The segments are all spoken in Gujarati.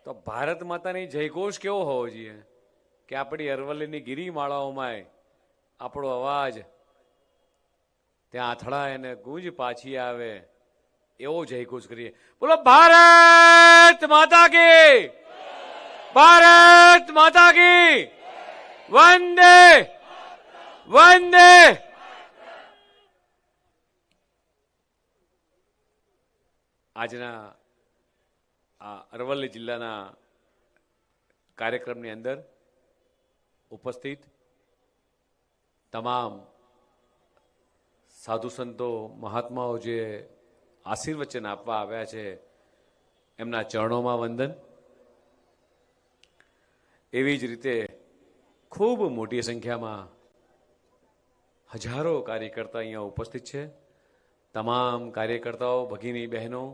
તો ભારત માતાની જયઘોષ કેવો હોવો જોઈએ કે આપણી અરવલ્લીની ગિરિમાળાઓમાં આપણો અવાજ ત્યાં અથડાય અને ગુંજ પાછી આવે એવો જયઘોષ કરીએ. બોલો ભારત માતા કી, ભારત માતા કી, વંદે વંદે. આજના આ અરવલ્લી જિલ્લાના કાર્યક્રમની અંદર ઉપસ્થિત તમામ સાધુ સંતો મહાત્માઓ જે આશીર્વચન આપવા આવ્યા છે એમના ચરણોમાં વંદન. એવી જ રીતે ખૂબ મોટી સંખ્યામાં હજારો કાર્યકર્તા અહીંયા ઉપસ્થિત છે. તમામ કાર્યકર્તાઓ, ભગીની બહેનો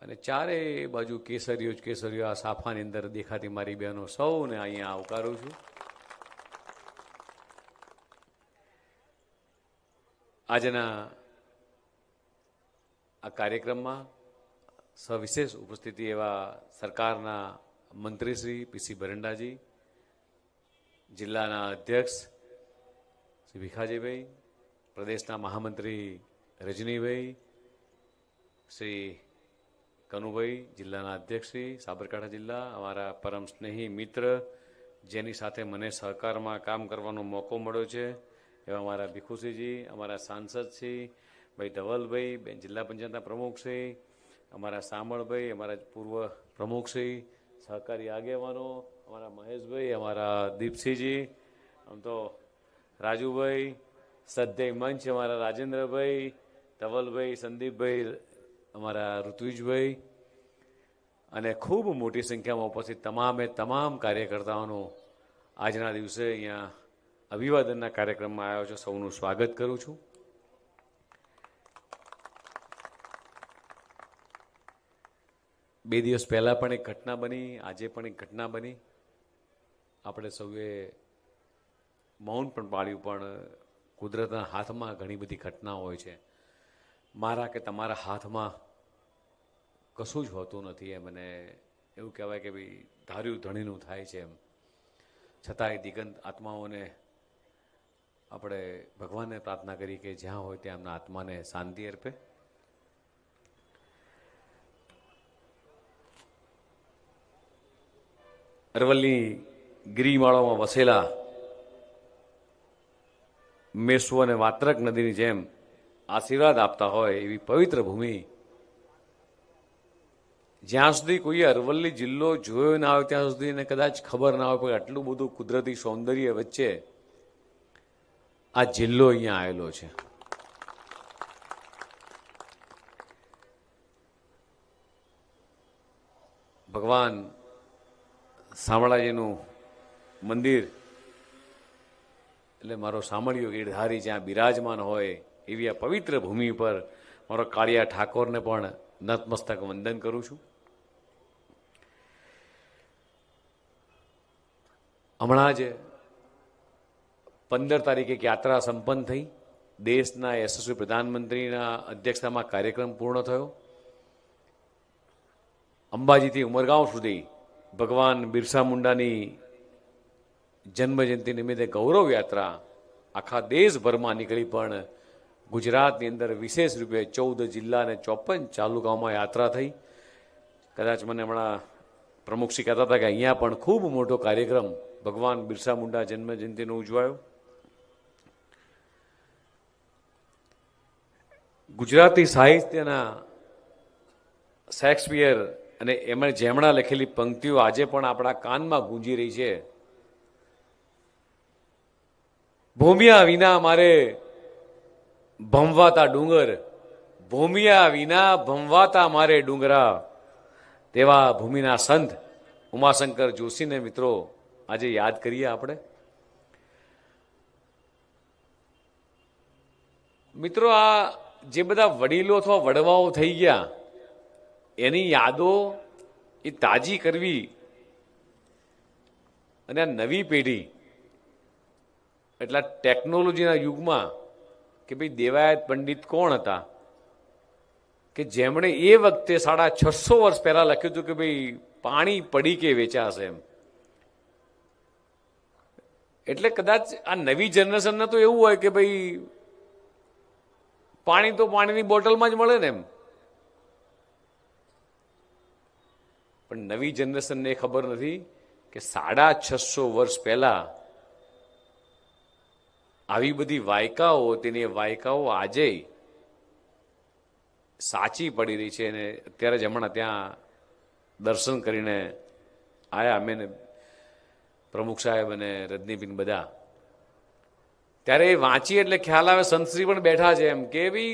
અને ચારે બાજુ કેસરીઓ જ કેસરીઓ આ સાફાની અંદર દેખાતી મારી બહેનો સૌને અહીંયા આવકારું છું. આજના આ કાર્યક્રમમાં સવિશેષ ઉપસ્થિતિ એવા સરકારના મંત્રી શ્રી પીસી બરંડાજી, જિલ્લાના અધ્યક્ષ શ્રી ભીખાજીભાઈ, પ્રદેશના મહામંત્રી રજનીભાઈ, શ્રી કનુભાઈ, જિલ્લાના અધ્યક્ષ શ્રી સાબરકાંઠા જિલ્લા, અમારા પરમ સ્નેહી મિત્ર જેની સાથે મને સહકારમાં કામ કરવાનો મોકો મળ્યો છે એવા અમારા ભીખુસિંહજી, અમારા સાંસદ શ્રી ભાઈ ધવલભાઈ, જિલ્લા પંચાયતના પ્રમુખ શ્રી, અમારા સામળભાઈ, અમારા પૂર્વ પ્રમુખ શ્રી, સહકારી આગેવાનો અમારા મહેશભાઈ, અમારા દીપસિંહજી, આમ તો રાજુભાઈ, સધ્ધય મંચ અમારા રાજેન્દ્રભાઈ, ધવલભાઈ, સંદીપભાઈ, અમારા ઋત્વિજભાઈ અને ખૂબ મોટી સંખ્યામાં ઉપસ્થિત તમામ કાર્યકર્તાઓનો આજના દિવસે અહીંયા અભિવાદનના કાર્યક્રમમાં આવ્યો છું. સૌનું સ્વાગત કરું છું. બે દિવસ પહેલાં પણ એક ઘટના બની, આજે પણ એક ઘટના બની. આપણે સૌએ મૌન પણ પાડ્યું, પણ કુદરતના હાથમાં ઘણી બધી ઘટનાઓ હોય છે. મારા કે તમારા હાથમાં કશું જ હોતું નથી એમ, અને એવું કહેવાય કે ભાઈ ધાર્યું ધણીનું થાય છે એમ. છતાંય દિગંત આત્માઓને આપણે ભગવાનને પ્રાર્થના કરી કે જ્યાં હોય ત્યાં એમના આત્માને શાંતિ અર્પે. અરવલ્લી ગિરિમાળામાં વસેલા મેસુ અને વાત્રક નદીની જેમ આશીર્વાદ આપતા હોય એવી પવિત્ર ભૂમિ, જ્યાં સુધી કોઈએ અરવલ્લી જિલ્લો જોયો ના હોય ત્યાં સુધી એને કદાચ ખબર ના હોય, પણ આટલું બધું કુદરતી સૌંદર્ય વચ્ચે આ જિલ્લો અહીંયા આવેલો છે. ભગવાન શામળાજીનું મંદિર એટલે મારો શામળિયો ગીરધારી જ્યાં બિરાજમાન હોય એવી આ પવિત્ર ભૂમિ પર મારો કાળિયા ઠાકોરને પણ નતમસ્તક વંદન કરું છું. હમણાં જ 15 તારીખે એક યાત્રા સંપન્ન થઈ. દેશના યશસ્વી પ્રધાનમંત્રીના અધ્યક્ષતામાં કાર્યક્રમ પૂર્ણ થયો. અંબાજીથી ઉમરગાંવ સુધી ભગવાન બિરસા મુંડાની જન્મજયંતિ નિમિત્તે ગૌરવ યાત્રા આખા દેશભરમાં નીકળી, પણ ગુજરાતની અંદર વિશેષ રૂપે 14 જિલ્લા અને 54 તાલુકાઓમાં યાત્રા થઈ. કદાચ મને હમણાં પ્રમુખશ્રી કહેતા હતા કે અહીંયા પણ ખૂબ મોટો કાર્યક્રમ ભગવાન બિરસા મુંડા જન્મજયંતિનો ઉજવાયો. ગુજરાતી સાહિત્યના શેક્સપિયર અને એમણે જેમણા લખેલી પંક્તિઓ આજે પણ આપણા કાનમાં ગૂંજી રહી છે. ભૂમિયા વિના મારે ભમવાતા ડુંગર, ભૂમિયા વિના ભમવાતા મારે ડુંગરા, તેવા ભૂમિના સંત ઉમાશંકર જોશીને મિત્રો આજે યાદ કરીએ આપણે. મિત્રો, આ જે બધા વડીલો અથવા વડવાઓ થઈ ગયા એની યાદો એ તાજી કરવી, અને આ નવી પેઢી એટલા ટેકનોલોજીના યુગમાં કે ભાઈ દેવાયત પંડિત કોણ હતા કે જેમણે એ વખતે 650 વર્ષ પહેલા લખ્યું હતું કે ભાઈ પાણી પડી કે વેચાશે એમ. એટલે કદાચ આ નવી જનરેશનને તો એવું હોય કે ભાઈ પાણી તો પાણીની બોટલમાં જ મળે ને એમ. પણ નવી જનરેશનને ખબર નથી કે 650 વર્ષ પહેલા આવી બધી વાયકાઓ તેની વાયકાઓ આજે સાચી પડી રહી છે. અને અત્યારે જ હમણાં ત્યાં દર્શન કરીને આયા અમે પ્રમુખ સાહેબ અને રજનીબેન બધા, ત્યારે એ વાંચી એટલે ખ્યાલ આવે સંતશ્રી પણ બેઠા છે એમ કે ભાઈ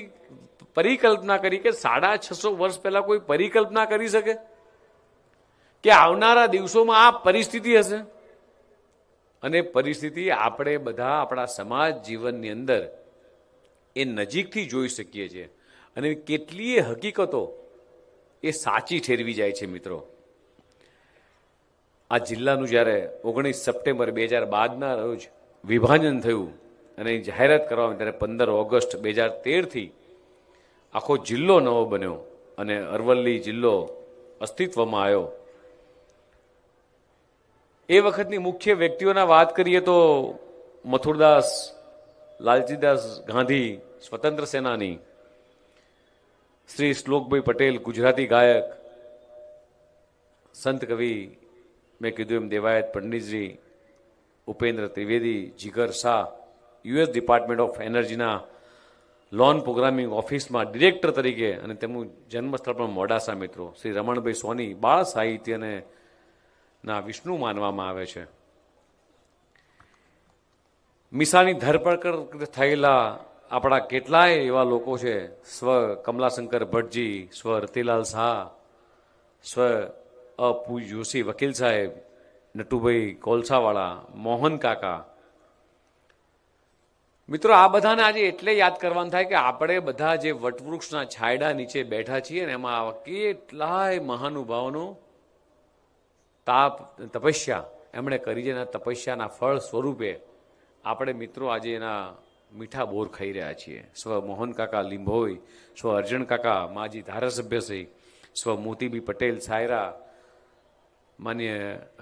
પરિકલ્પના કરી કે 650 વર્ષ પહેલા કોઈ પરિકલ્પના કરી શકે કે આવનારા દિવસોમાં આ પરિસ્થિતિ હશે. અને પરિસ્થિતિ આપણે બધા આપણા સમાજ જીવનની અંદર એ નજીકથી જોઈ શકીએ છીએ. અને કેટલીય હકીકતો એ સાચી ઠેરવી જાય છે મિત્રો. આ જિલ્લાનું જ્યારે 19 સપ્ટેમ્બર 2012ના રોજ વિભાજન થયું અને જાહેરાત કરવામાં ત્યારે 15 ઓગસ્ટ 2013થી આખો જિલ્લો નવો બન્યો અને અરવલ્લી જિલ્લો અસ્તિત્વમાં આવ્યો. એ વખતની મુખ્ય વ્યક્તિઓના વાત કરીએ તો મથુરદાસ, લાલજીદાસ ગાંધી સ્વતંત્ર સેનાની, શ્રી શ્લોકભાઈ પટેલ ગુજરાતી ગાયક, સંત કવિ મેં કીધું એમ Devayat Panditji, Upendra Trivedi, Jigar Shah US department of એનર્જીના લોન પ્રોગ્રામિંગ ઓફિસમાં ડિરેક્ટર તરીકે અને તેમનું જન્મસ્થળ પણ મોડાસા મિત્રો, શ્રી રમણભાઈ સોની બાળ સાહિત્યને ના વિષ્ણુ માનવામાં આવે છે. મીસાની ધરપકડ થયેલા આપણા કેટલાય એવા લોકો છે, સ્વ કમલાશંકર ભટ્ટજી, સ્વ રતિલાલ શાહ, સ્વ અપુ જોશી વકીલ સાહેબ, નટુભાઈ કોલસાવાળા, મોહન કાકા. મિત્રો આ બધાને આજે એટલે યાદ કરવાનું થાય કે આપણે બધા જે વટવૃક્ષના છાયડા નીચે બેઠા છીએ ને એમાં કેટલાય મહાનુભાવોનો તાપ તપસ્યા એમણે કરી છે. એના તપસ્યાના ફળ સ્વરૂપે આપણે મિત્રો આજે એના મીઠા બોર ખાઈ રહ્યા છીએ. સ્વ મોહન કાકા લીંભોઈ, સ્વ અર્જણ કાકા માજી ધારાસભ્યશ્રી, સ્વ મોતીબી પટેલ સાયરા, માન્ય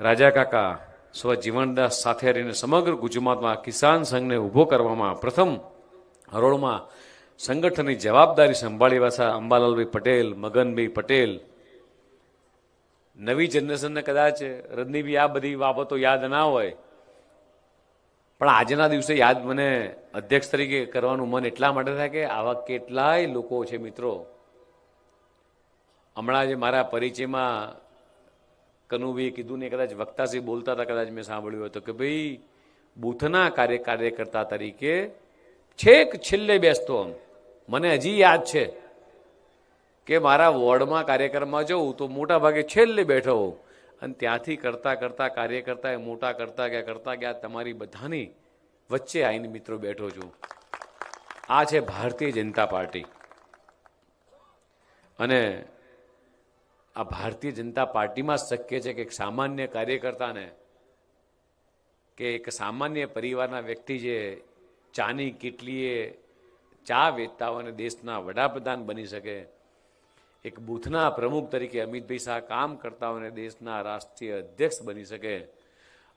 રાજા કાકા, સ્વ જીવનદાસ સાથે રહીને સમગ્ર ગુજરાતમાં કિસાન સંઘને ઊભો કરવામાં પ્રથમ હરોળમાં સંગઠનની જવાબદારી સંભાળી વાસા અંબાલાલભાઈ પટેલ, મગનભાઈ પટેલ. નવી જનરેશનને કદાચ રજનીભાઈ આ બધી બાબતો યાદ ના હોય, પણ આજના દિવસે યાદ મને અધ્યક્ષ તરીકે કરવાનું મન એટલા માટે થાય કે આવા કેટલાય લોકો છે મિત્રો. હમણાં જે મારા પરિચયમાં કનુભાઈએ કીધું ને, કદાચ વક્તાશ્રી બોલતા હતા, કદાચ મેં સાંભળ્યું હતું કે ભાઈ બૂથના કાર્યકર્તા તરીકે છેક છેલ્લે બેસતો. મને હજી યાદ છે કે મારા વોર્ડમાં કાર્યક્રમમાં જવું તો મોટા ભાગે છેલ્લે બેઠો હોઉં અને ત્યાંથી કરતા કરતા કાર્યકર્તા મોટા કરતા ગયા તમારી બધાની વચ્ચે આવીને મિત્રો બેઠો છું. આ છે ભારતીય જનતા પાર્ટી. અને આ ભારતીય જનતા પાર્ટીમાં જ શક્ય છે કે એક સામાન્ય કાર્યકર્તાને કે એક સામાન્ય પરિવારના વ્યક્તિ જે ચાની કેટલીએ ચા વેચતા હોય અને દેશના વડાપ્રધાન બની શકે, એક બૂથના પ્રમુખ તરીકે અમિતભાઈ શાહ કામ કરતા હોય અને દેશના રાષ્ટ્રીય અધ્યક્ષ બની શકે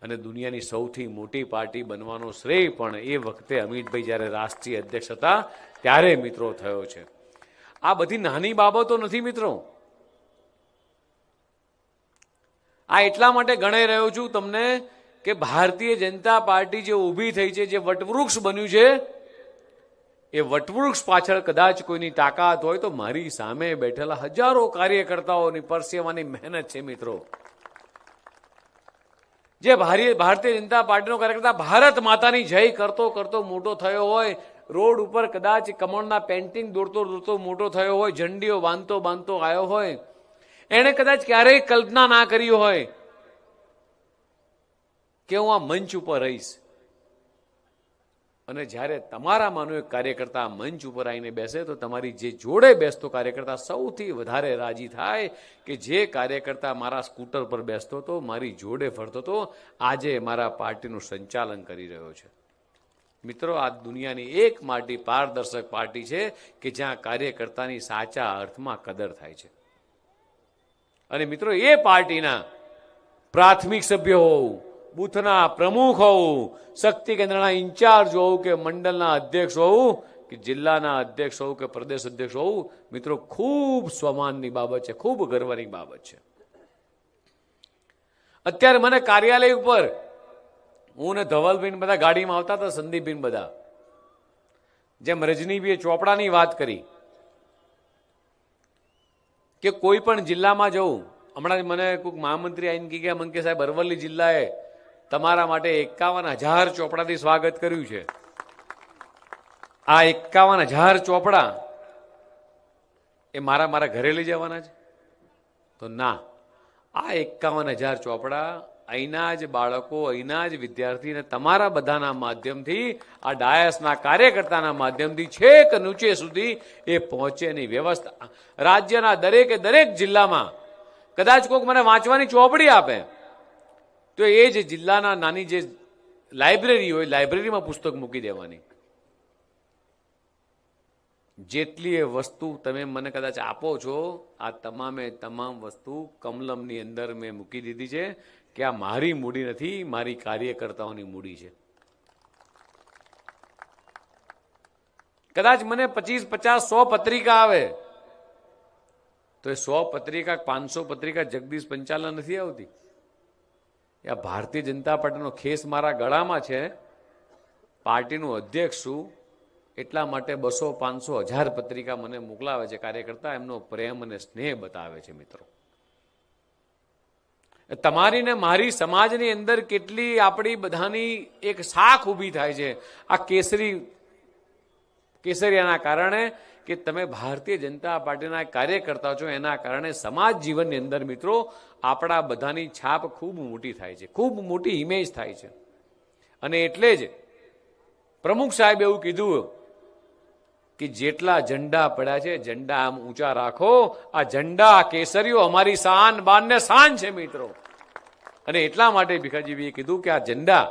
અને દુનિયાની સૌથી મોટી પાર્ટી બનવાનો શ્રેય પણ એ વખતે અમિતભાઈ જ્યારે રાષ્ટ્રીય અધ્યક્ષ હતા ત્યારે મિત્રો થયો છે. આ બધી નાની બાબતો નથી મિત્રો. આ એટલા માટે ગણાઈ રહ્યો છું તમને કે ભારતીય જનતા પાર્ટી જે ઊભી થઈ છે, જે વટવૃક્ષ બન્યું છે, એ વટવૃક્ષ પાછળ કદાચ કોઈની તાકાત હોય તો મારી સામે બેઠેલા હજારો કાર્યકર્તાઓની પરસેવાની મહેનત છે મિત્રો. જે ભારતીય જનતા પાર્ટીનો કાર્યકર્તા ભારત માતાની જય કરતો કરતો મોટો થયો હોય, રોડ ઉપર કદાચ કમળના પેન્ટિંગ દોડતો મોટો થયો હોય, ઝંડીઓ બાંધતો આવ્યો હોય, એણે કદાચ ક્યારેય કલ્પના ના કરી હોય કે હું આ મંચ ઉપર રહીશ. અને જ્યારે તમારામાંનો એક કાર્યકર્તા મંચ ઉપર આવીને બેસે તો તમારી જે જોડે બેસતો કાર્યકર્તા સૌથી વધારે રાજી થાય કે જે કાર્યકર્તા મારા સ્કૂટર પર બેસતો હતો, મારી જોડે ફરતો હતો, આજે મારા પાર્ટીનું સંચાલન કરી રહ્યો છે. મિત્રો, આ દુનિયાની એકમાત્ર પારદર્શક પાર્ટી છે કે જ્યાં કાર્યકર્તાની સાચા અર્થમાં કદર થાય છે. અને મિત્રો, એ પાર્ટીના પ્રાથમિક સભ્ય હોવું, બૂથના પ્રમુખ હોવું, શક્તિ કેન્દ્રના ઇન્ચાર્જ હોવું કે મંડળના અધ્યક્ષ હોવું કે જિલ્લાના અધ્યક્ષ હોવું કે પ્રદેશ અધ્યક્ષ હોવું, મિત્રો ખૂબ સ્વમાનની બાબત છે, ખૂબ ગર્વની બાબત છે. અત્યારે મને કાર્યાલય ઉપર હું ને ધવલબેન બધા ગાડીમાં આવતા હતા, સંદીપબેન બધા, જેમ રજનીભાઈએ ચોપડાની વાત કરી કે કોઈ પણ જિલ્લામાં જવું. હમણાં મને કોઈક મહામંત્રી આવીને કહી ગયા, મંકે સાહેબ અરવલ્લી જિલ્લાએ તમારા માટે 51,000 ચોપડાથી સ્વાગત કર્યું છે. આ 51,000 ચોપડા એ મારા ઘરે લઈ જવાના છે? તો ના, આ 51,000 ચોપડા અહીંના જ બાળકો, અહીંના જ વિદ્યાર્થી અને તમારા બધાના માધ્યમથી, આ ડાયસના કાર્યકર્તાના માધ્યમથી છેક નીચે સુધી એ પહોંચેની વ્યવસ્થા રાજ્યના દરેક જિલ્લામાં. કદાચ કોઈક મને વાંચવાની ચોપડી આપે તો એ જ જિલ્લાના નાની જે લાઇબ્રેરી હોય, લાઇબ્રેરીમાં પુસ્તક મૂકી દેવાની. જેટલી એ વસ્તુ તમે મને કદાચ આપો છો, આ તમામ વસ્તુ કમલમની અંદર મેં મૂકી દીધી છે કે આ મારી મૂડી નથી, મારી કાર્યકર્તાઓની મૂડી છે. કદાચ મને 25, 50, 100 પત્રિકા આવે તો એ 100 પત્રિકા, 500 પત્રિકા જગદીશ પંચાલના નથી આવતી. આ ભારતીય જનતા પાર્ટીનો ખેસ મારા ગળામાં છે, પાર્ટીનું અધ્યક્ષ છું, એટલા માટે 200, 500, 1000 પત્રિકા મને મોકલાવે છે કાર્યકર્તા, એમનો પ્રેમ અને સ્નેહ બતાવે છે. મિત્રો, તમારી ને મારી સમાજની અંદર કેટલી આપણી બધાની એક શાખ ઊભી થાય છે આ કેસરિયાના કારણે કે તમે ભારતીય જનતા પાર્ટીના કાર્યકર્તા છો. એના કારણે સમાજ જીવનની અંદર મિત્રો આપણા બધાની છાપ ખૂબ મોટી થાય છે, ખૂબ મોટી ઇમેજ થાય છે. અને એટલે જ પ્રમુખ સાહેબ એવું કીધું કે જેટલા ઝંડા પડ્યા છે, ઝંડા આમ ઊંચા રાખો. આ ઝંડા કેસરીઓ અમારી શાન, બાન ને શાન છે મિત્રો. અને એટલા માટે ભીખાજીભાઈએ કીધું કે આ ઝંડા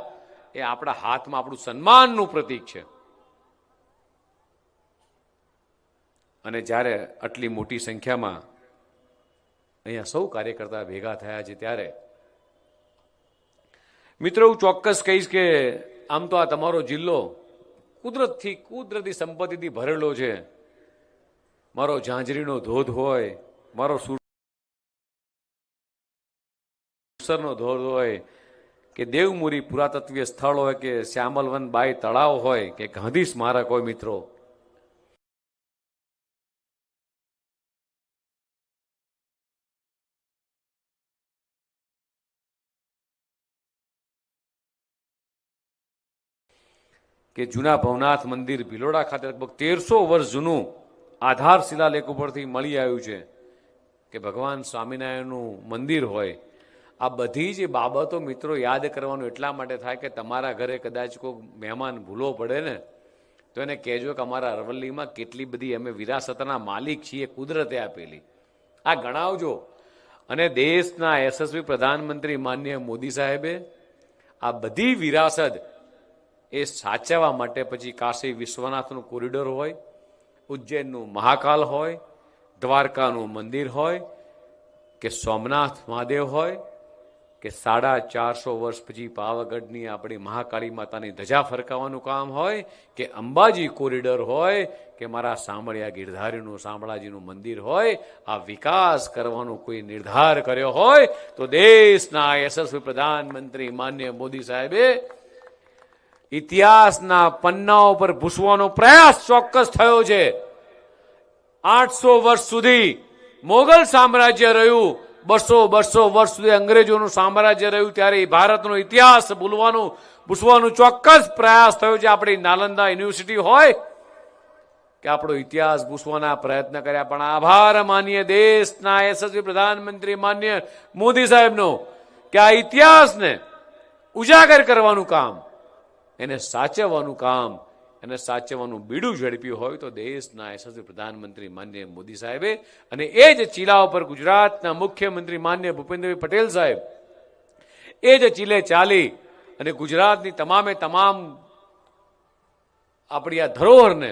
એ આપણા હાથમાં આપણું સન્માનનું પ્રતીક છે. અને જ્યારે આટલી મોટી સંખ્યામાં અહીંયા સૌ કાર્યકર્તા ભેગા થયા છે ત્યારે મિત્રો હું ચોક્કસ કહીશ કે આમ તો આ તમારો જિલ્લો કુદરતી સંપત્તિથી ભરેલો છે. મારો ઝાંઝરીનો ધોધ હોય, મારો સુરસરનો ધોધ હોય કે દેવમુરી પુરાતત્વીય સ્થળ હોય કે શ્યામલવન બાઈ તળાવ હોય કે ગાંધી સ્મારક હોય, મિત્રો કે જૂના ભવનાથ મંદિર ભિલોડા ખાતે લગભગ 1300 વર્ષ જૂનું આધાર શિલાલેખ ઉપરથી મળી આવ્યું છે કે ભગવાન સ્વામિનારાયણનું મંદિર હોય. આ બધી જ બાબતો મિત્રો યાદ કરવાનું એટલા માટે થાય કે તમારા ઘરે કદાચ કોઈ મહેમાન ભૂલો પડે ને તો એને કહેજો કે અમારા અરવલ્લીમાં કેટલી બધી અમે વિરાસતના માલિક છીએ, કુદરતે આપેલી. આ ગણાવજો. અને દેશના યશસ્વી પ્રધાનમંત્રી માનનીય મોદી સાહેબે આ બધી વિરાસત એ સાચવવા માટે પછી કાશી વિશ્વનાથનું કોરિડોર હોય, ઉજ્જૈનનું મહાકાલ હોય, દ્વારકાનું મંદિર હોય કે સોમનાથ મહાદેવ હોય કે 450 વર્ષ પછી પાવાગઢની આપણી મહાકાળી માતાની ધજા ફરકાવવાનું કામ હોય કે અંબાજી કોરિડોર હોય કે મારા સાંભળ્યા ગિરધારીનું શામળાજીનું મંદિર હોય, આ વિકાસ કરવાનો કોઈ નિર્ધાર કર્યો હોય તો દેશના યશસ્વી પ્રધાનમંત્રી માનનીય મોદી સાહેબે ઇતિહાસના પન્નાઓ પર ભૂસવાનો પ્રયાસ ચોક્કસ થયો છે. 800 વર્ષ સુધી મોગલ સામ્રાજ્ય રહ્યું, 200 વર્ષ સુધી અંગ્રેજોનું સામ્રાજ્ય રહ્યું, ત્યારે ભારતનો ઇતિહાસ ભૂસવાનો ચોક્કસ પ્રયાસ થયો છે. આપણી નાલંદા યુનિવર્સિટી હોય કે આપણો ઇતિહાસ ભૂસવાના પ્રયત્ન કર્યા, પણ આભાર માનીએ દેશના યશસ્વી પ્રધાનમંત્રી માનનીય મોદી સાહેબનો કે આ ઇતિહાસને ઉજાગર કરવાનું કામ, એને સાચવવાનું કામ, એને સાચવવાનું બીડું ઝડપ્યું હોય તો દેશના યશસ્વી પ્રધાનમંત્રી માનનીય મોદી સાહેબે. અને એ જ ચીલા ઉપર ગુજરાતના મુખ્યમંત્રી માનનીય ભૂપેન્દ્રભાઈ પટેલ સાહેબ એ જ ચીલે ચાલી અને ગુજરાતની તમામ આપણી આ ધરોહરને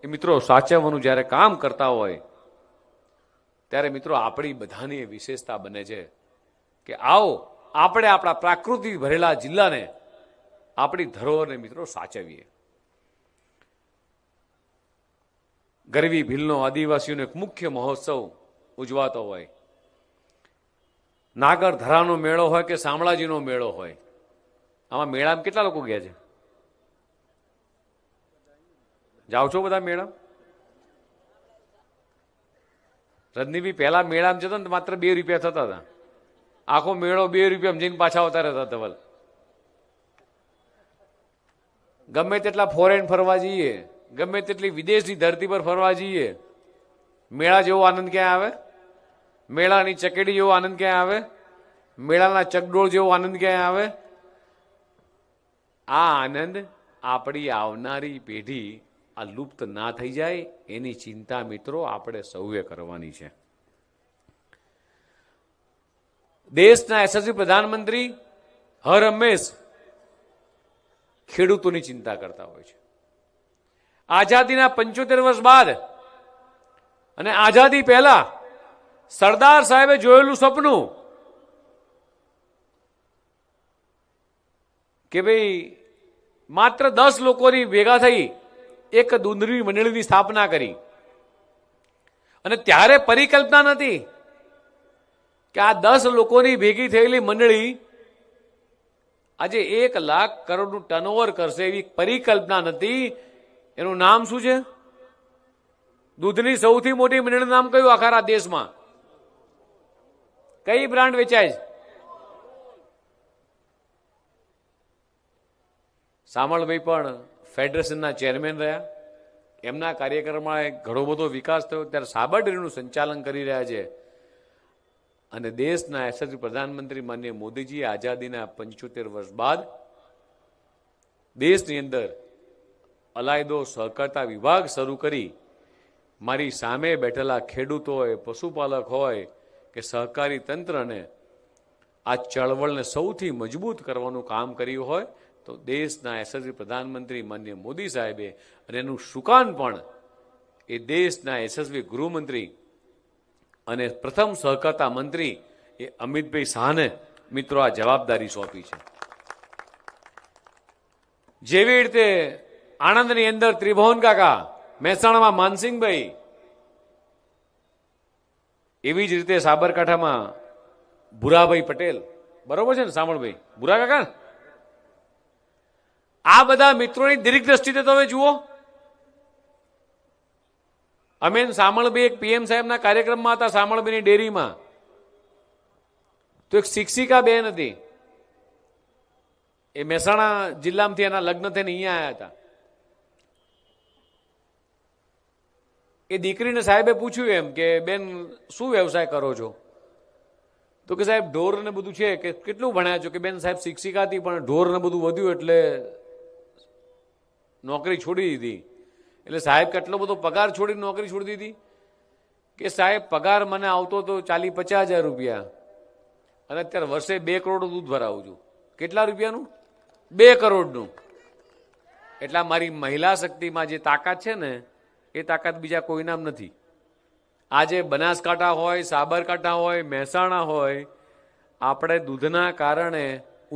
એ મિત્રો સાચવવાનું જ્યારે કામ કરતા હોય ત્યારે મિત્રો આપણી બધાની વિશેષતા બને છે કે આવો આપણે આપણા પ્રાકૃતિક ભરેલા જિલ્લાને આપણી ધરોહરને મિત્રો સાચવીએ. ગરવી ભીલનો આદિવાસીઓનો એક મુખ્ય મહોત્સવ ઉજવાતો હોય, નાગર ધરાનો મેળો હોય કે શામળાજીનો મેળો હોય, આમાં મેળામાં કેટલા લોકો ગયા છે? જાઓ છો બધા મેળા? રજનીભાઈ પહેલા મેળામાં જતો ને માત્ર 2 રૂપિયા થતા હતા, આખો મેળો 2 રૂપિયામાં જઈને પાછા આવતા રહેતા ધવલ. ગમે તેટલા ફોરેન ફરવા જઈએ, ગમે તેટલી વિદેશની ધરતી પર ફરવા જઈએ, મેળા જેવો આનંદ ક્યાં આવે? મેળાની ચકેડી જેવો આનંદ ક્યાં આવે? મેળાના ચકડોળ જેવો આનંદ ક્યાં આવે? આ આનંદ આપણી આવનારી પેઢી આ લુપ્ત ના થઈ જાય એની ચિંતા મિત્રો આપણે સૌએ કરવાની છે. દેશના યશસ્વી પ્રધાનમંત્રી હર હંમેશ ખેડૂતોની ચિંતા કરતા હોય છે. આઝાદીના 75 વર્ષ બાદ અને આઝાદી પહેલા સરદાર સાહેબે જોયેલું સપનું કે ભાઈ માત્ર 10 લોકોની ભેગા થઈ એક દૂધની મંડળીની સ્થાપના કરી, અને ત્યારે પરિકલ્પના નથી કે આ 10 લોકોની ભેગી થયેલી મંડળી આજે 1 લાખ કરોડનું ટર્નઓવર કરશે એવી પરિકલ્પના નથી. એનું નામ શું છે? દૂધની સૌથી મોટી મંડળીનું નામ કયું આખા દેશમાં? કઈ બ્રાન્ડ વેચાય છે? સામળભાઈ પણ ફેડરેશનના ચેરમેન રહ્યા, એમના કાર્યક્રમમાં ઘણો બધો વિકાસ થયો. ત્યારે સાબર ડેરીનું સંચાલન કરી રહ્યા છે. અને દેશના યશસ્વી પ્રધાનમંત્રી માનનીય મોદીજીએ આઝાદીના 75 વર્ષ બાદ દેશની અંદર અલાયદો સહકારતા વિભાગ શરૂ કરી મારી સામે બેઠેલા ખેડૂતો હોય, પશુપાલક હોય કે સહકારી તંત્રને આ ચળવળને સૌથી મજબૂત કરવાનું કામ કર્યું હોય તો દેશના યશસ્વી પ્રધાનમંત્રી માનનીય મોદી સાહેબે, અને એનું સુકાન પણ એ દેશના યશસ્વી ગૃહમંત્રી અને પ્રથમ સહકારતા મંત્રી એ અમિતભાઈ શાહને મિત્રો આ જવાબદારી સોંપી છે. જેવી રીતે આણંદની અંદર ત્રિભુવન કાકા, મહેસાણામાં માનસિંહભાઈ, એવી જ રીતે સાબરકાંઠામાં ભુરાભાઈ પટેલ, બરોબર છે ને સામળભાઈ? ભુરા કાકા, આ બધા મિત્રોની દીર્ઘ દ્રષ્ટિથી તમે જુઓ. અમે સામળભાઈ એક પીએમ સાહેબના કાર્યક્રમમાં હતા, સામળભાઈની ડેરીમાં, તો એક શિક્ષિકા બેન હતી, એ મહેસાણા જિલ્લામાંથી એના લગ્ન થઈને અહીંયા આવ્યા હતા. એ દીકરીને સાહેબે પૂછ્યું એમ કે બેન શું વ્યવસાય કરો છો? તો કે સાહેબ ઢોર ને બધું છે. કે કેટલું ભણ્યા છો? કે બેન સાહેબ શિક્ષિકા હતી પણ ઢોર ને બધું વધ્યું એટલે નોકરી છોડી દીધી. એટલે સાહેબ કેટલો બધો પગાર છોડી નોકરી છોડી દીધી? કે સાહેબ પગાર મને આવતો તો 40-50 હજાર રૂપિયા, અને અત્યારે વર્ષે 2 કરોડ દૂધ ભરાવું છું. કેટલા રૂપિયાનું? 2 કરોડનું. એટલે મારી મહિલા શક્તિમાં જે તાકાત છે ને એ તાકાત બીજા કોઈનામ નથી. આજે બનાસકાંઠા હોય, સાબરકાંઠા હોય, મહેસાણા હોય, આપણે દૂધના કારણે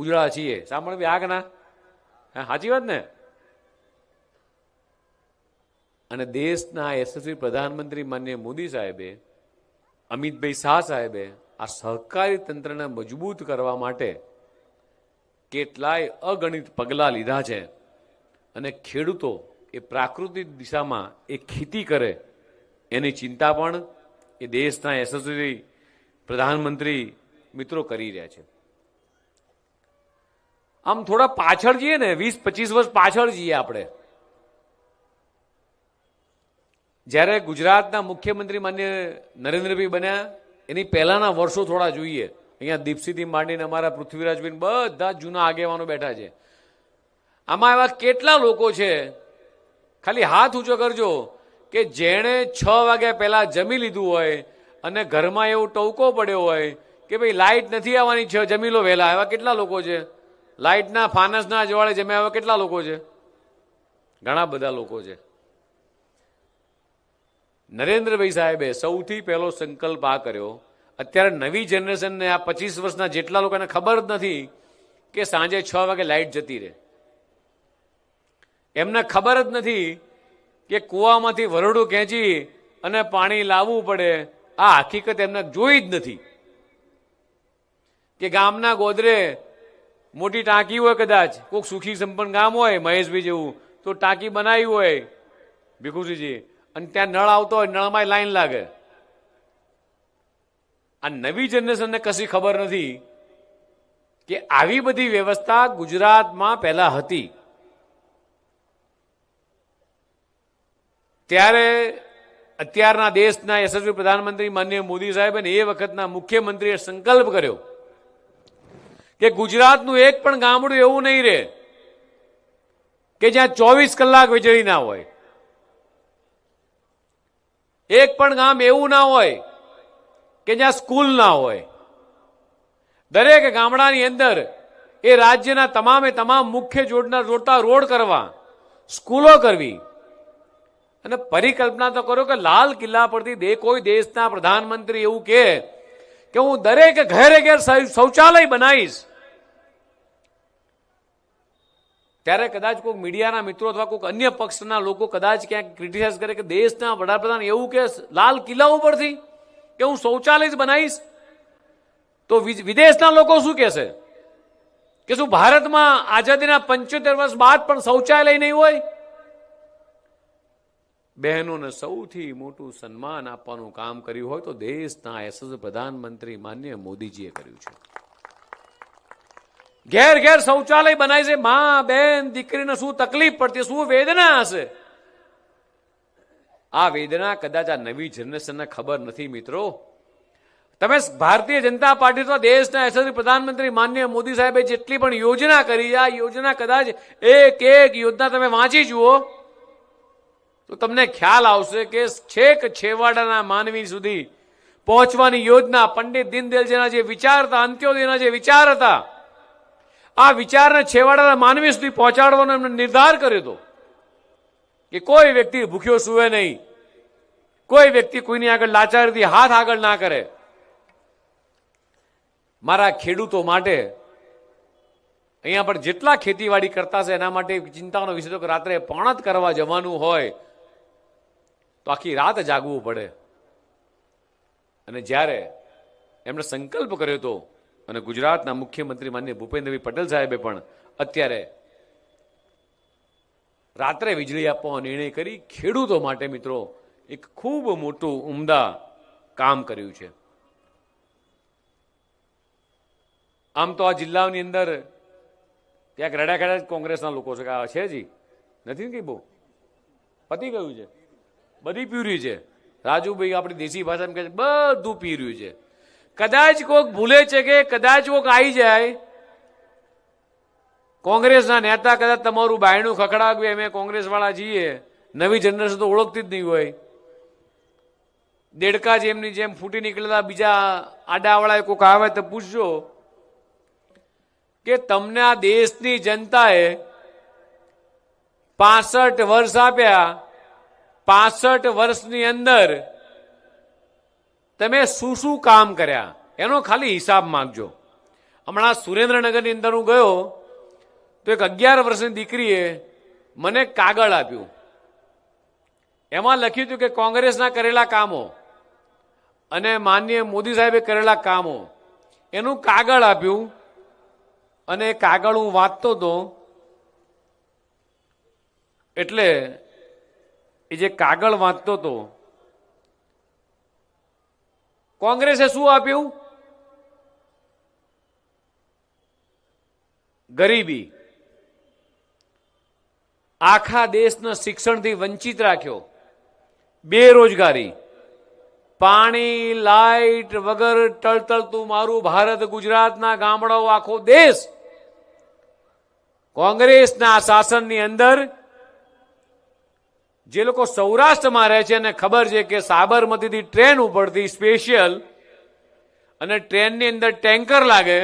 ઉજળા છીએ. સાંભળવી આગના? સાચી વાત ને? અને દેશના યશસ્વી પ્રધાનમંત્રી માનનીય મોદી સાહેબે, અમિતભાઈ શાહ સાહેબે આ સહકારી તંત્રને મજબૂત કરવા માટે કેટલાય અગણિત પગલાં લીધા છે. અને ખેડૂતો એ પ્રાકૃતિક દિશામાં એ ખેતી કરે એની ચિંતા પણ એ દેશના યશસ્વી પ્રધાનમંત્રી મિત્રો કરી રહ્યા છે. આમ થોડા પાછળ જઈએ ને, 20-25 વર્ષ પાછળ જઈએ આપણે, જ્યારે ગુજરાતના મુખ્યમંત્રી માન્ય નરેન્દ્રભાઈ બન્યા એની પહેલાના વર્ષો થોડા જોઈએ. અહીંયા દીપસિંહથી માંડીને અમારા પૃથ્વીરાજભાઈ બધા જૂના આગેવાનો બેઠા છે. આમાં એવા કેટલા લોકો છે, ખાલી હાથ ઊંચો કરજો, કે જેણે 6 વાગ્યા પહેલા જમી લીધું હોય અને ઘરમાં એવો ટવકો પડ્યો હોય કે ભાઈ લાઇટ નથી આવવાની, જમી લો વહેલા. એવા કેટલા લોકો છે? લાઇટના ફાનસના અજવાળે જમ્યા એવા કેટલા લોકો છે? ઘણા બધા લોકો છે. નરેન્દ્રભાઈ સાહેબે સૌથી પહેલો સંકલ્પ આ કર્યો. અત્યારે નવી જનરેશનને આ 25 વર્ષના જેટલા લોકોને ખબર જ નથી કે સાંજે 6 વાગે લાઇટ જતી રહે. એમને ખબર જ નથી કે કૂવામાંથી વરડું ખેંચી અને પાણી લાવવું પડે. આ હકીકત એમને જોઈ જ નથી કે ગામના ગોદરે મોટી ટાંકી હોય, કદાચ કોઈક સુખી સંપન્ન ગામ હોય મહેશભાઈ જેવું, તો ટાંકી બનાવી હોય ભીખુસિંહજી, અને ત્યાં નળ આવતો હોય, નળમાં લાઈન લાગે. આ નવી જનરેશનને કશી ખબર નથી કે આવી બધી વ્યવસ્થા ગુજરાતમાં પહેલા હતી. ત્યારે અત્યારના દેશના યશસ્વી પ્રધાનમંત્રી માનનીય મોદી સાહેબે એ વખતના મુખ્યમંત્રીએ સંકલ્પ કર્યો કે ગુજરાતનું એક પણ ગામડું એવું નહીં રહે કે જ્યાં 24 કલાક વીજળી ના હોય. એક પણ ગામ એવું ના હોય કે જ્યાં સ્કૂલ ના હોય. દરેક ગામડાની અંદર એ રાજ્યના તમામે તમામ મુખ્ય જોડતા રોડ કરવા, સ્કૂલો કરવી. અને પરિકલ્પના તો કરો કે લાલ કિલ્લા પરથી કોઈ દેશના પ્રધાનમંત્રી એવું કહે કે હું દરેક ઘરે ઘેર શૌચાલય બનાવીશ, ત્યારે કદાચ કોઈ મીડિયાના મિત્રો અથવા કોઈ અન્ય પક્ષના લોકો કદાચ ક્યાંક ક્રિટિસાઇઝ કરે કે દેશના વડાપ્રધાન એવું કે લાલ કિલ્લા ઉપરથી કે હું શૌચાલય જ બનાવીશ, તો વિદેશના લોકો શું કહેશે કે શું ભારતમાં આઝાદીના 75 વર્ષ બાદ પણ શૌચાલય નહીં હોય? બહેનોને સૌથી મોટું સન્માન આપવાનું કામ કર્યું હોય તો દેશના યશસ્વી પ્રધાનમંત્રી માનનીય મોદીજીએ કર્યું છે. ઘેર ઘેર શૌચાલય બનાય છે. માં, બેન, દીકરીને શું તકલીફ પડતી, શું વેદના હશે. આ વેદના કદાચ આ નવી જનરેશનને ખબર નથી. મિત્રો, તમે ભારતીય જનતા પાર્ટી તો દેશના યશસ્વી પ્રધાનમંત્રી માનનીય મોદી સાહેબે જેટલી પણ યોજના કરી, આ યોજના કદાચ એક એક યોજના તમે વાંચી જુઓ તો તમને ખ્યાલ આવશે કે છેક છેવાડાના માનવી સુધી પહોંચવાની યોજના. પંડિત દીનદયાળજીના જે વિચાર હતા, અંત્યોદયના જે વિચાર હતા, આ વિચારને છેવાડાના માનવી સુધી પહોંચાડવાનો એમણે નિર્ધાર કર્યો હતો કે કોઈ વ્યક્તિ ભૂખ્યો સૂવે નહીં, કોઈ વ્યક્તિ કોઈની આગળ લાચારીથી હાથ આગળ ના કરે. મારા ખેડૂતો માટે અહીંયા પણ જેટલા ખેતીવાડી કરતા છે એના માટે ચિંતાનો વિષય તો કે રાત્રે પણત કરવા જવાનું હોય તો આખી રાત જાગવું પડે. અને જ્યારે એમણે સંકલ્પ કર્યો હતો, અને ગુજરાતના મુખ્યમંત્રી માનનીય ભૂપેન્દ્રભાઈ પટેલ સાહેબે પણ અત્યારે રાત્રે વીજળી આપવાનો નિર્ણય કરી ખેડૂતો માટે મિત્રો એક ખૂબ મોટું ઉમદા કામ કર્યું છે. આમ તો આ જિલ્લાની અંદર ક્યાંક રડાખડા કોંગ્રેસના લોકો છે કે આ છે જી નથી ને, કઈ બહુ પતી ગયું છે, બધી પીર્યું છે. રાજુભાઈ આપણી દેશી ભાષામાં કહે છે બધું પીર્યું છે. કદાચ કોઈક ભૂલે છે કે કદાચ કોઈક આવી જાય કોંગ્રેસના નેતા, કદાચ તમારું બાયણું ખખડાવ્યું, અમે કોંગ્રેસ વાળા છીએ, નવી જનરેશન તો ઓળખતી જ નહીં હોય. દેડકા જેમની જેમ ફૂટી નીકળેલા બીજા આડાવાળા કોઈક આવે તો પૂછજો કે તમને આ દેશની જનતાએ 65 વર્ષ આપ્યા, 65 વર્ષની અંદર તમે શું શું કામ કર્યા એનો ખાલી હિસાબ માંગજો. હમણાં સુરેન્દ્રનગરની અંદર હું ગયો તો એક 11 વર્ષની દીકરીએ મને કાગળ આપ્યું. એમાં લખ્યું હતું કે કોંગ્રેસના કરેલા કામો અને માનનીય મોદી સાહેબે કરેલા કામો, એનું કાગળ આપ્યું. અને એ કાગળ હું વાંચતો હતો એટલે એ જે કાગળ વાંચતો હતો, કોંગ્રેસે શું આપ્યું? ગરીબી, આખા દેશને શિક્ષણથી વંચિત રાખ્યો, બેરોજગારી, પાણી લાઇટ વગર ટળટળતું મારું ભારત ગુજરાતના ગામડાઓ આખો દેશ કોંગ્રેસના શાસનની અંદર. જે લોકો સૌરાષ્ટ્રમાં રહે છે અને ખબર છે કે સાબરમતીથી ટ્રેન ઉપડતી સ્પેશિયલ, અને ટ્રેનની અંદર ટેન્કર લાગે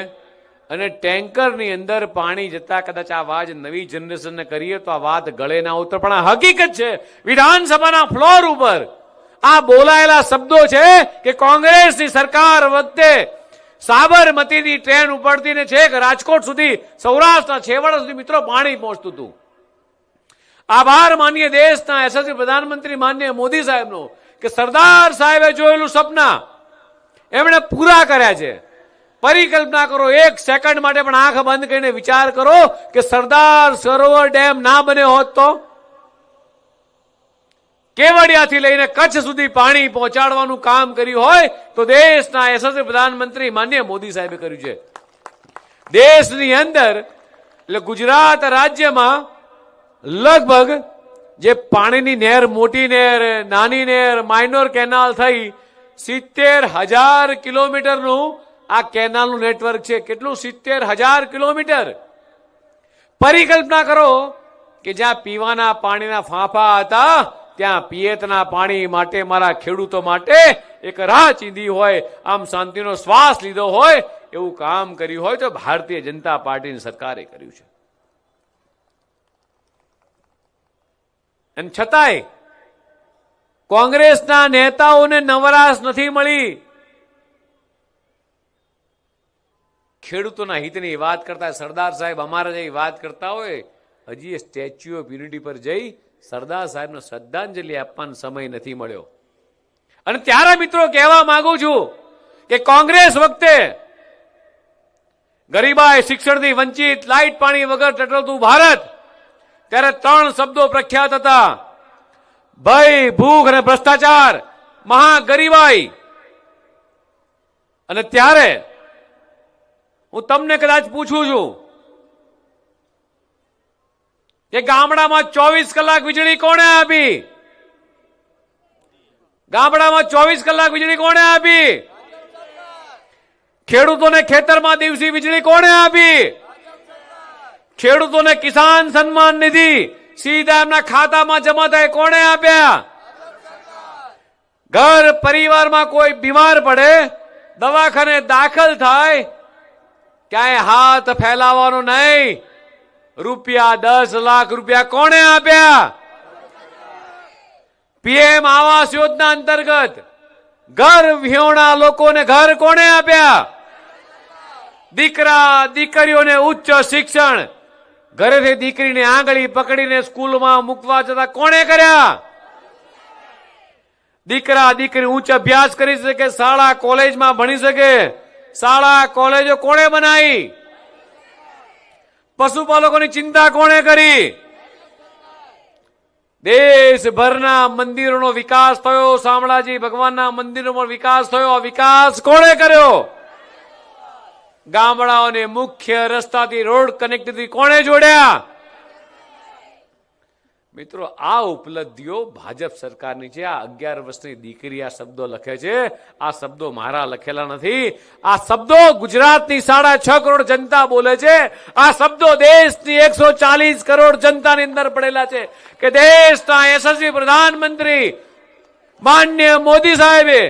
અને ટેન્કરની અંદર પાણી જતા કદાચ આ વાત નવી જનરેશનને કરીએ તો આ વાત ગળે ના ઉતરે, પણ આ હકીકત છે. વિધાનસભાના ફ્લોર ઉપર આ બોલાયેલા શબ્દો છે કે કોંગ્રેસની સરકાર વખતે સાબરમતીની ટ્રેન ઉપડતી ને છેક રાજકોટ સુધી, સૌરાષ્ટ્રના છેવાડા સુધી મિત્રો પાણી પહોંચતું હતું. આભાર માનીએ દેશના યશસ્વી પ્રધાનમંત્રી માનનીય મોદી સાહેબનો કે સરદાર સાહેબે જોયેલું સપના એમણે પૂરા કર્યા છે. પરિકલ્પના કરો, એક સેકન્ડ માટે પણ આંખ બંધ કરીને વિચાર કરો કે સરદાર સરોવર ડેમ ના બન્યો હોત તો કેવડિયાથી લઈને કચ્છ સુધી પાણી પહોંચાડવાનું કામ કર્યું હોય તો દેશના યશસ્વી પ્રધાનમંત્રી માનનીય મોદી સાહેબે કર્યું છે. દેશની અંદર એટલે ગુજરાત રાજ્યમાં લગભગ જે પાણીની નહેર, મોટી નહેર, નાની નહેર, માઇનોર કેનાલ થઈ 70,000 કિલોમીટરનું આ કેનાલનું નેટવર્ક છે. કેટલું? 70,000 કિલોમીટર. પરિકલ્પના કરો કે જ્યાં પીવાના પાણીના ફાંફા હતા ત્યાં પિયતના પાણી માટે મારા ખેડૂતો માટે એક રાહ ચીંધી હોય, આમ શાંતિનો શ્વાસ લીધો હોય એવું કામ કર્યું હોય તો ભારતીય જનતા પાર્ટીની સરકારે કર્યું છે. અને છતાંય કોંગ્રેસના નેતાઓને નવરાશ નથી મળી. ખેડૂતોના હિતની વાત કરતા સરદાર સાહેબ અમારા જેવી વાત કરતા હોય, હજી સ્ટેચ્યુ ઓફ યુનિટી પર જઈ સરદાર સાહેબને શ્રદ્ધાંજલિ આપવાનો સમય નથી મળ્યો. અને ત્યારે મિત્રો કહેવા માંગુ છું કે કોંગ્રેસ વખતે ગરીબાઈ, શિક્ષણથી વંચિત, લાઇટ પાણી વગર ટટોળતું ભારત, ત્યારે 3 શબ્દો પ્રખ્યાત હતા: ભય, ભૂખ અને ભ્રષ્ટાચાર, મહાગરીબાઈ. અને ત્યારે હું તમને કદાચ પૂછું છું કે ગામડામાં 24 કલાક વીજળી કોણે આપી? ગામડામાં 24 કલાક વીજળી કોણે આપી? ખેડૂતોને ખેતરમાં દિવસી વીજળી કોણે આપી? ખેડૂતોને કિસાન સન્માન નિધિ સીધા એમના ખાતામાં જમા થાય કોણે આપ્યા? ઘર પરિવારમાં કોઈ બીમાર પડે, દવાખાને દાખલ થાય, ક્યાંય હાથ ફેલાવાનો નહીં, રૂપિયા 10 લાખ રૂપિયા કોણે આપ્યા? પીએમ આવાસ યોજના અંતર્ગત ઘર વિહોણા લોકોને ઘર કોણે આપ્યા? દીકરા દીકરીઓને ઉચ્ચ શિક્ષણ ઘરેથી દીકરીને આંગળી પકડીને સ્કૂલમાં મૂકવા જતા કોણે કર્યા? દીકરા દીકરી ઉચ્ચ અભ્યાસ કરી શકે, શાળા કોલેજમાં ભણી શકે, શાળા કોલેજો કોણે બનાવી? પશુપાલકોની ચિંતા કોણે કરી? દેશભરના મંદિરોનો વિકાસ થયો, શામળાજી ભગવાનના મંદિરોનો વિકાસ થયો. વિકાસ કોણે કર્યો? ગામડાઓને મુખ્ય રસ્તાથી રોડ કનેક્ટિવિટી કોણે જોડ્યા? મિત્રો, આ ઉપલબ્ધિઓ ભાજપ સરકારની છે. આ 11 વર્ષની દીકરી આ શબ્દો લખે છે. આ શબ્દો મારા લખેલા નથી. આ શબ્દો ગુજરાતની 6.5 કરોડ જનતા બોલે છે. આ શબ્દો દેશની 140 કરોડ જનતાની અંદર પડેલા છે કે દેશના યશસ્વી પ્રધાનમંત્રી માનનીય મોદી સાહેબે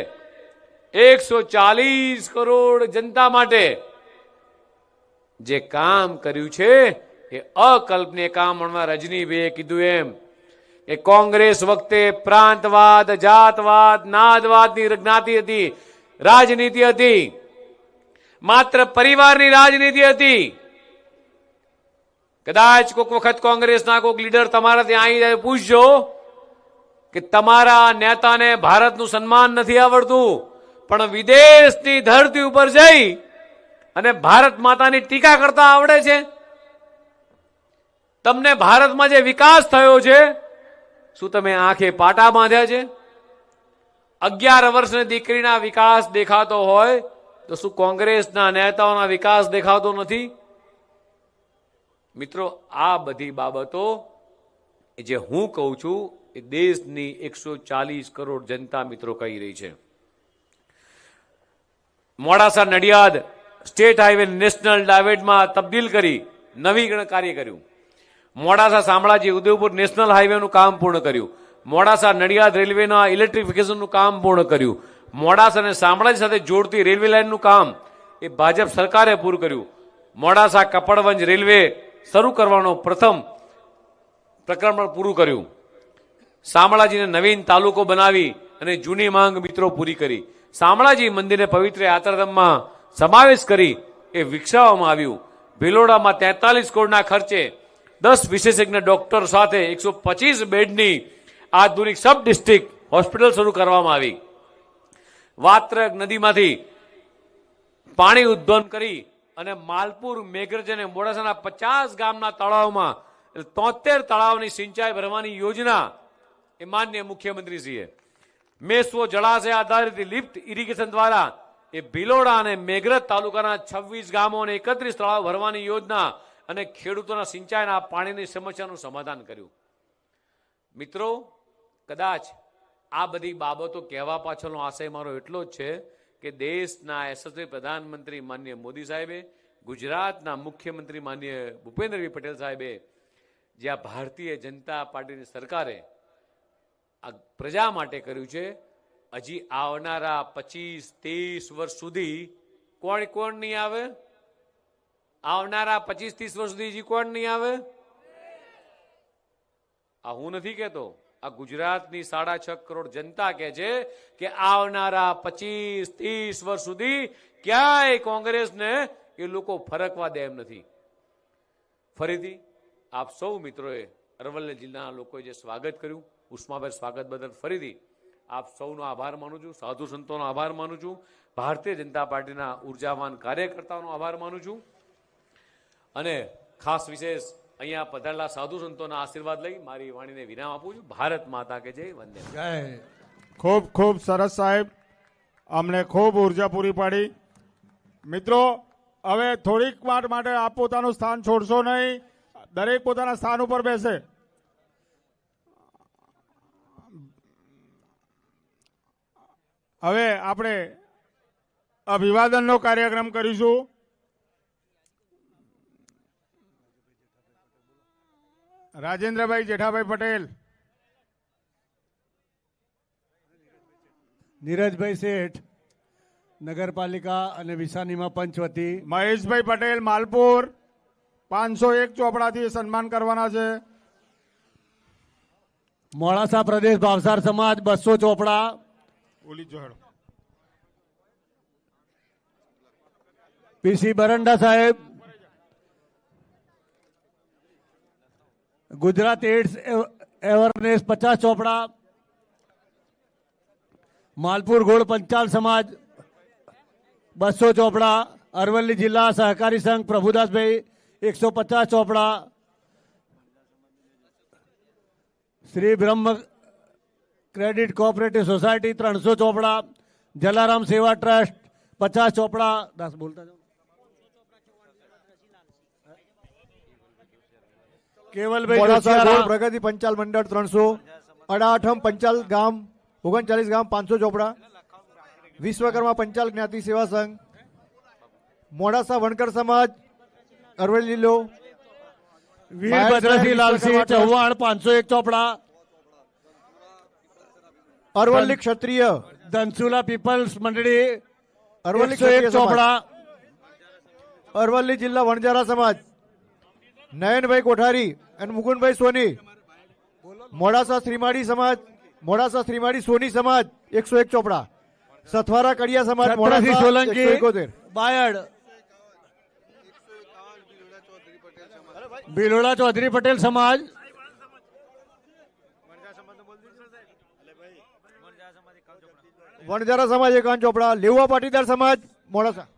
140 કરોડ જનતા માટે જે કામ કર્યું છે એ અકલ્પનીય કામ. રજનીભાઈએ કીધું એમ કે કોંગ્રેસ વખતે પ્રાંતવાદ, જાતવાદ, નાદવાદની જ્ઞાતિ હતી, રાજનીતિ હતી, માત્ર પરિવારની રાજનીતિ હતી. કદાચ કોઈક વખત કોંગ્રેસના કોઈક લીડર તમારા ત્યાં આવી જાય, પૂછજો કે તમારા નેતાને ભારતનું સન્માન નથી આવડતું, પણ વિદેશની ધરતી ઉપર જઈ અને ભારત માતાની ટીકા કરતા આવડે છે? તમને ભારતમાં જે વિકાસ થયો છે, શું તમે આંખે પાટા બાંધ્યા છે? 11 વર્ષની દીકરીના વિકાસ દેખાતો હોય તો શું કોંગ્રેસના નેતાઓના વિકાસ દેખાતો નથી? મિત્રો, આ બધી બાબતો જે હું કહું છું એ દેશની 140 કરોડ જનતા મિત્રો કહી રહી છે. Modasa Nadiad state highway national હાઈવેમાં તબદીલ કરી નવીકરણ કાર્ય કર્યું. મોડાસા શામળાજી ઉદયપુર નેશનલ હાઈવેનું કામ પૂર્ણ કર્યું. મોડાસા નડિયાદ રેલવેના ઇલેક્ટ્રિફિકેશનનું કામ પૂર્ણ કર્યું. મોડાસા અને શામળાજી સાથે જોડતી રેલવે લાઇનનું કામ એ ભાજપ સરકારે પૂરું કર્યું. મોડાસા કપડવંજ રેલવે શરૂ કરવાનો પ્રથમ પ્રકરણ પૂરું કર્યું. શામળાજીને નવીન તાલુકો બનાવી અને જૂની માંગ મિત્રો પૂરી કરી. શામળાજી મંદિરને પવિત્ર યાત્રાધામમાં સમાવેશ કરી એ વિકસાવવામાં આવ્યું. ભિલોડામાં 43 કરોડના ખર્ચે 10 વિશેષજ્ઞ ડોક્ટર સાથે 125 બેડની આધુનિક સબ ડિસ્ટ્રિક્ટ હોસ્પિટલ શરૂ કરવામાં આવી. વાત્રક નદીમાંથી પાણી ઉદ્વહન કરી અને માલપુર, મેઘરજ અને મોડાસાના 50 ગામના તળાવમાં 73 તળાવની સિંચાઈ ભરવાની યોજના એ માન્ય મુખ્યમંત્રીશ્રીએ મેસવો જળાશય આધારિત લિફ્ટ ઇરિગેશન દ્વારા એ ભિલોડા અને મેઘરજ તાલુકાના 26 ગામો અને 31 તળાવ ભરવાની યોજના અને ખેડૂતોના સિંચાઈના પાણીની સમસ્યાનું સમાધાન કર્યું. મિત્રો, કદાચ આ બધી બાબતો કહેવા પાછળનો આશય મારો એટલો જ છે કે દેશના યશસ્વી પ્રધાનમંત્રી માન્ય મોદી સાહેબે, ગુજરાતના મુખ્યમંત્રી માન્ય ભૂપેન્દ્રભાઈ પટેલ સાહેબે, જ્યાં ભારતીય જનતા પાર્ટીની સરકારે આ પ્રજા માટે કર્યું છે, હજી આવનારા 25-30 વર્ષ સુધી કોણ નહીં આવે? આવનારા 25-30 વર્ષ સુધી હજી કોણ નહીં આવે? આ હું નથી કહેતો, આ ગુજરાતની 6.5 કરોડ જનતા કહે છે કે આવનારા 25-30 વર્ષ સુધી ક્યાંય કોંગ્રેસને એ લોકો ફરકવા દે એમ નથી. ફરીથી આપ સૌ મિત્રોએ, અરવલ્લી જિલ્લાના લોકોએ જે સ્વાગત કર્યું, ઉષ્માભેર સ્વાગત બદલ ફરીથી આપ સૌનો આભાર માનું છું. સાધુ સંતોનો આભાર માનું છું. ભારતીય જનતા પાર્ટીના ઉર્જાવાન કાર્યકર્તાઓનો આભાર માનું છું. અને ખાસ વિશેષ અહીંયા પધારેલા સાધુ સંતોના આશીર્વાદ લઈ મારી વાણીને વિરામ આપું છું. ભારત માતા કે જય, વંદે જય. ખૂબ ખૂબ સરસ સાહેબ, અમને ખૂબ ઉર્જા પૂરી પાડી. મિત્રો, હવે થોડીક વાર માટે આપ પોતાનું સ્થાન છોડશો નહીં, દરેક પોતાના સ્થાન ઉપર બેસે. હવે આપણે અભિવાદનનો કાર્યક્રમ કરીશું. રાજેન્દ્રભાઈ જેઠાભાઈ પટેલ, નીરજભાઈ શેઠ, નગરપાલિકા અને વિસાનીમાં પંચ વતી. મહેશભાઈ પટેલ, માલપુર, 501 ચોપડાથી સન્માન કરવાના છે. મોડાસા પ્રદેશ ભાવસાર સમાજ 200 ચોપડા. ઓલી જોડો. પીસી બરંડા સાહેબ, ગુજરાત એડ્સ અવેરનેસ 50 ચોપડા. માલપુર ગોળ પંચાલ સમાજ 200 ચોપડા. અરવલ્લી જિલ્લા સહકારી સંઘ પ્રભુદાસભાઈ 150 ચોપડા. શ્રી બ્રહ્મ ક્રેડિટ કોઓપરેટિવ સોસાયટી 300 ચોપડા. જલારામ સેવા ટ્રસ્ટ 50 ચોપડા. દાસ બોલતા જાઓ. કેવલભાઈ પ્રગતિ પંચાલ મંડળ 300. અડાઠમ પંચાલ ગામ 39 ગામ 500 ચોપડા. વિશ્વકર્મા પંચાલ જ્ઞાતિ સેવા સંઘ. મોડાસા વણકર સમાજ અરવલ્લી જિલ્લો. વીરભદ્રસિંહ લાલસિંહ ચૌહાણ 501 ચોપડા. અરવલ્લી ક્ષત્રિય ધનસુલા પીપલ્સ મંડળી અરવલ્લી 101 ચોપડા. અરવલ્લી જિલ્લા વણજારા સમાજ નયનભાઈ કોઠારી અને મુકુંદભાઈ સોની. મોડાસા શ્રીમાળી સમાજ, મોડાસા શ્રીમાળી સોની સમાજ 101 ચોપડા. સથવારા કડિયા સમાજ મોડાસા સોલંકી 171. બાયડ. ભિલોડા ચૌધરી પટેલ સમાજ. વણજારા સમાજ 51 ચોપડા. લેવા પાટીદાર સમાજ મોડાસા.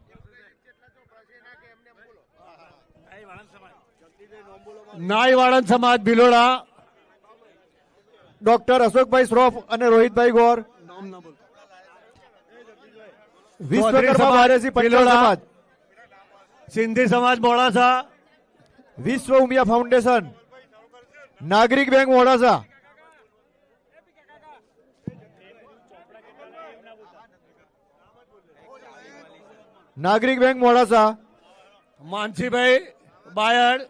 નાઈ વાળંદ સમાજ ભિલોડા. ડોક્ટર અશોકભાઈ શ્રોફ અને રોહિતભાઈ ગોર. વિશ્વકર્મા બારેસી પટેલ સમાજ. સિંધી સમાજ મોડાસા. વિશ્વ ઉમિયા ફાઉન્ડેશન. નાગરિક બેંક મોડાસા. નાગરિક બેંક મોડાસા. માનસીભાઈ બાયડ.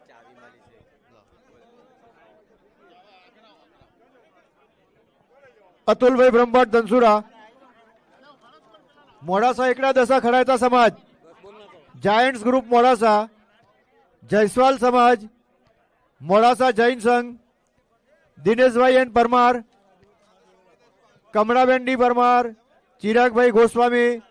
અતુલભાઈ બ્રહ્મભટ્ટ ધનસુરા. મોડાસા એકડા દશા ખડાયતા સમાજ. Giants group Modasa. જયસ્વાલ સમાજ, મોડાસા જૈન સંઘ, દિનેશભાઈ એન પરમાર, કમળાબેન ડી પરમાર, ચિરાગભાઈ ગોસ્વામી,